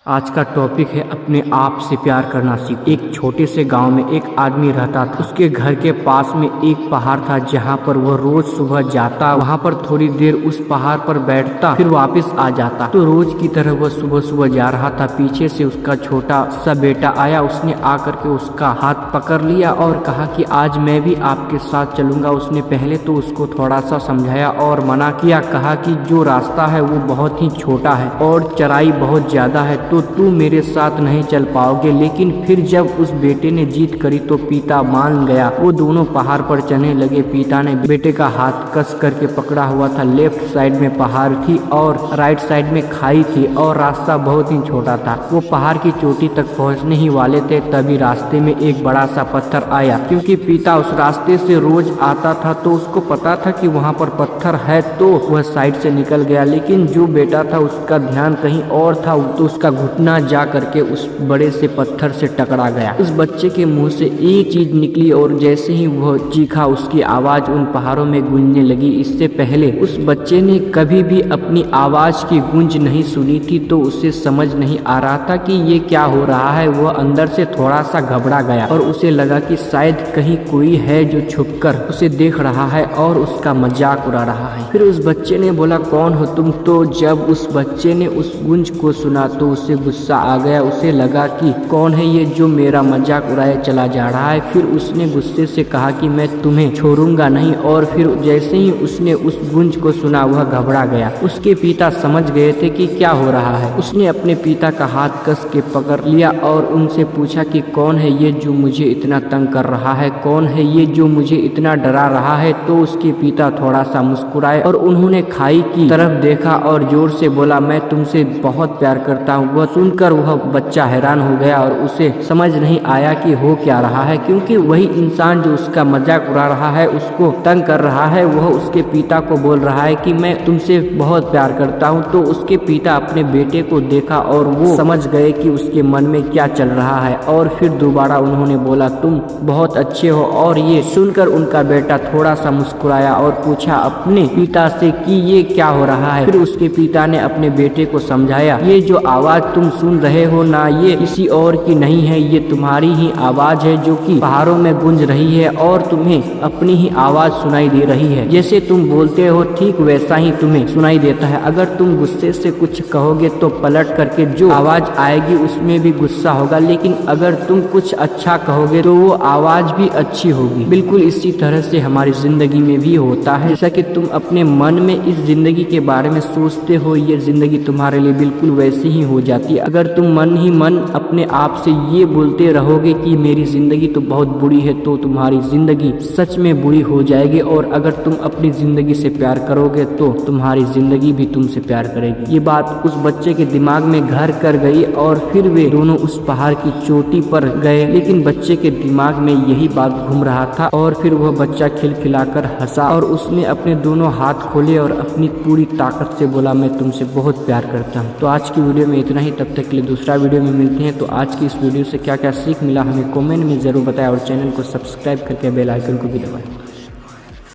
आज का टॉपिक है अपने आप से प्यार करना सीख। एक छोटे से गांव में एक आदमी रहता था। उसके घर के पास में एक पहाड़ था जहां पर वह रोज सुबह जाता, वहां पर थोड़ी देर उस पहाड़ पर बैठता, फिर वापस आ जाता। तो रोज की तरह वह सुबह सुबह जा रहा था। पीछे से उसका छोटा सा बेटा आया। उसने आकर के उसका हाथ पकड़ लिया और कहा कि आज मैं भी आपके साथ चलूंगा। उसने पहले तो उसको थोड़ा सा समझाया और मना किया। कहा कि जो रास्ता है वो बहुत ही छोटा है और चढ़ाई बहुत ज्यादा है, तो तू मेरे साथ नहीं चल पाओगे। लेकिन फिर जब उस बेटे ने जीत करी तो पिता मान गया। वो दोनों पहाड़ पर चढ़ने लगे। पिता ने बेटे का हाथ कस करके पकड़ा हुआ था। लेफ्ट साइड में पहाड़ थी और राइट साइड में खाई थी और रास्ता बहुत ही छोटा था। वो पहाड़ की चोटी तक पहुंचने ही वाले थे, तभी रास्ते में एक बड़ा सा पत्थर आया। क्योंकि पिता उस रास्ते से रोज आता था तो उसको पता था कि वहाँ पर पत्थर है, तो वह साइड से निकल गया। लेकिन जो बेटा था उसका ध्यान कहीं और था, तो उसका घुटना जा करके उस बड़े से पत्थर से टकरा गया। उस बच्चे के मुंह से एक चीज निकली और जैसे ही वह चीखा उसकी आवाज उन पहाड़ों में गूंजने लगी। इससे पहले उस बच्चे ने कभी भी अपनी आवाज की गूंज नहीं सुनी थी, तो उसे समझ नहीं आ रहा था कि ये क्या हो रहा है। वह अंदर से थोड़ा सा घबरा गया और उसे लगा कि शायद कहीं कोई है जो छुपकर उसे देख रहा है और उसका मजाक उड़ा रहा है। फिर उस बच्चे ने बोला, कौन हो तुम? तो जब उस बच्चे ने उस गूंज को सुना तो उसे गुस्सा आ गया। उसे लगा कि कौन है ये जो मेरा मजाक उड़ाए चला जा रहा है। फिर उसने गुस्से से कहा कि मैं तुम्हें छोड़ूंगा नहीं। और फिर जैसे ही उसने उस गूंज को सुना वह घबरा गया। उसके पिता समझ गए थे कि क्या हो रहा है। उसने अपने पिता का हाथ कस के पकड़ लिया और उनसे पूछा कि कौन है ये जो मुझे इतना तंग कर रहा है, कौन है ये जो मुझे इतना डरा रहा है। तो उसके पिता थोड़ा सा मुस्कुराए और उन्होंने खाई की तरफ देखा और जोर से बोला, मैं तुमसे बहुत प्यार करता हूँ। वह सुनकर वह बच्चा हैरान हो गया और उसे समझ नहीं आया कि हो क्या रहा है, क्योंकि वही इंसान जो उसका मजाक उड़ा रहा है, उसको तंग कर रहा है, वह उसके पिता को बोल रहा है कि मैं तुमसे बहुत प्यार करता हूँ। तो उसके पिता अपने बेटे को देखा और वो समझ गए कि उसके मन में क्या चल रहा है। और फिर दोबारा उन्होंने बोला, तुम बहुत अच्छे हो। और ये सुनकर उनका बेटा थोड़ा सा मुस्कुराया और पूछा अपने पिता से कि ये क्या हो रहा है। फिर उसके पिता ने अपने बेटे को समझाया, ये जो आवाज तुम सुन रहे हो ना, ये किसी और की नहीं है, ये तुम्हारी ही आवाज है जो कि पहाड़ों में गूंज रही है और तुम्हें अपनी ही आवाज सुनाई दे रही है। जैसे तुम बोलते हो ठीक वैसा ही तुम्हें सुनाई देता है। अगर तुम गुस्से से कुछ कहोगे तो पलट करके जो आवाज आएगी उसमें भी गुस्सा होगा, लेकिन अगर तुम कुछ अच्छा कहोगे तो वो आवाज भी अच्छी होगी। बिल्कुल इसी तरह से हमारी जिंदगी में भी होता है। जैसा कि तुम अपने मन में इस जिंदगी के बारे में सोचते हो, ये जिंदगी तुम्हारे लिए बिल्कुल वैसी ही हो जाती है। अगर तुम मन ही मन अपने आप से ये बोलते रहोगे कि मेरी जिंदगी तो बहुत बुरी है, तो तुम्हारी जिंदगी सच में बुरी हो जाएगी। और अगर तुम अपनी जिंदगी से प्यार करोगे तो तुम्हारी जिंदगी भी तुमसे प्यार करेगी। ये बात उस बच्चे के दिमाग में घर कर गई और फिर वे दोनों उस पहाड़ की चोटी पर गए। लेकिन बच्चे के दिमाग में यही बात घूम रहा था और फिर वह बच्चा खिलखिलाकर हंसा और उसने अपने दोनों हाथ खोले और अपनी पूरी ताकत से बोला, मैं तुमसे बहुत प्यार करता हूँ। तो आज की वीडियो में इतना ही। तब तक के लिए दूसरा वीडियो में मिलते हैं। तो आज की इस वीडियो से क्या क्या सीख मिला हमें कमेंट में जरूर बताएं और चैनल को सब्सक्राइब करके बेल आइकन को भी दबाएं।